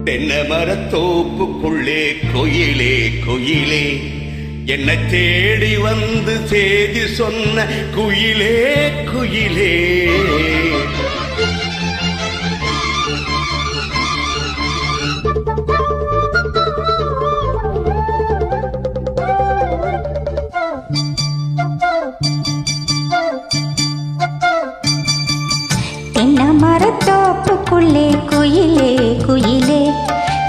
தென்னை மரத்தோப்புக்குள்ளே குயிலே குயிலே என்ன தேடி வந்து செய்தி சொன்ன குயிலே குயிலே. தென்னை மரத்தோப்புக்குள்ளே குயிலே குயிலே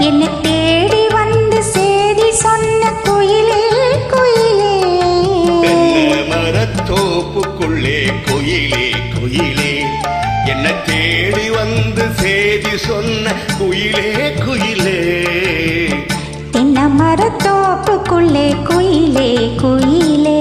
என்ன தேடி வந்து செய்தி சொன்ன குயிலே குயிலே. தென்னை மரத்தோப்புக்குள்ளே குயிலே குயிலே என்ன தேடி வந்து செய்தி சொன்ன குயிலே குயிலே. தென்னை மரத்தோப்புக்குள்ளே குயிலே குயிலே.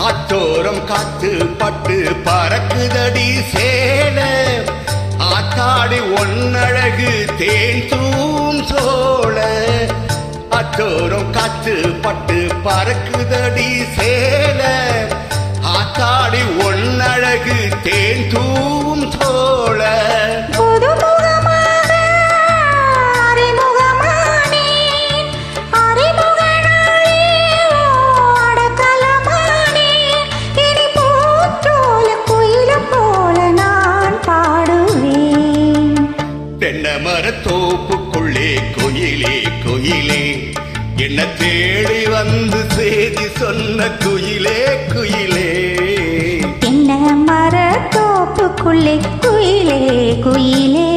ஆத்தோரம் காத்து பட்டு பறக்குதடி சேல ஆத்தாடி ஒன்னழகு தேன் தூம் சோழ. ஆத்தோரம் காத்து பட்டு பறக்குதடி சேல ஆத்தாடி ஒன்னழகு தேன் தூம் சோழ. தென்னை மரத்தோப்புக்குள்ளே குயிலே குயிலே என்ன தேடி வந்து செய்தி சொன்ன குயிலே குயிலே. தென்னை மரத்தோப்புக்குள்ளே குயிலே குயிலே.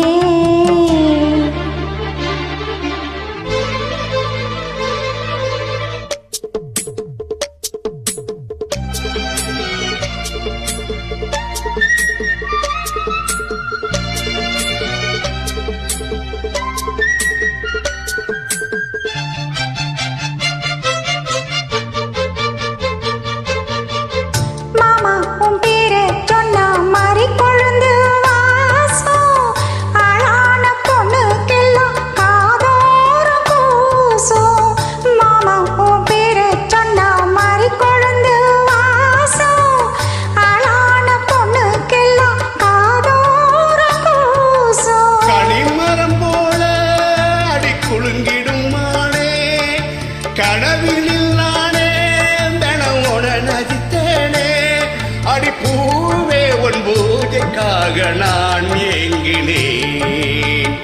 கனவினில் நானே தனவோட நதித்தேனே அடி பூவே உன் பூஜைக்காக நான் ஏங்கினேன்.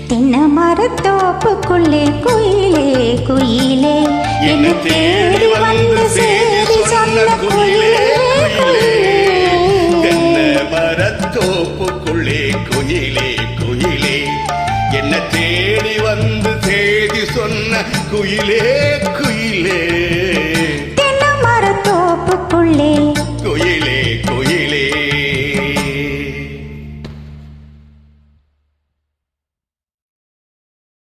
தென்னை மரத்தோப்புக்குள்ளே குயிலே குயிலே என்ன தேடி வந்து செய்தி சொன்ன குயிலே குயிலே. தென்னை மரத்தோப்புக்குள்ளே குயிலே குயிலே என்ன தேடி வந்து செய்தி சொன்ன குயிலே குயிலே. தென்னை மரத்தோப்புக்குள்ளே குயிலே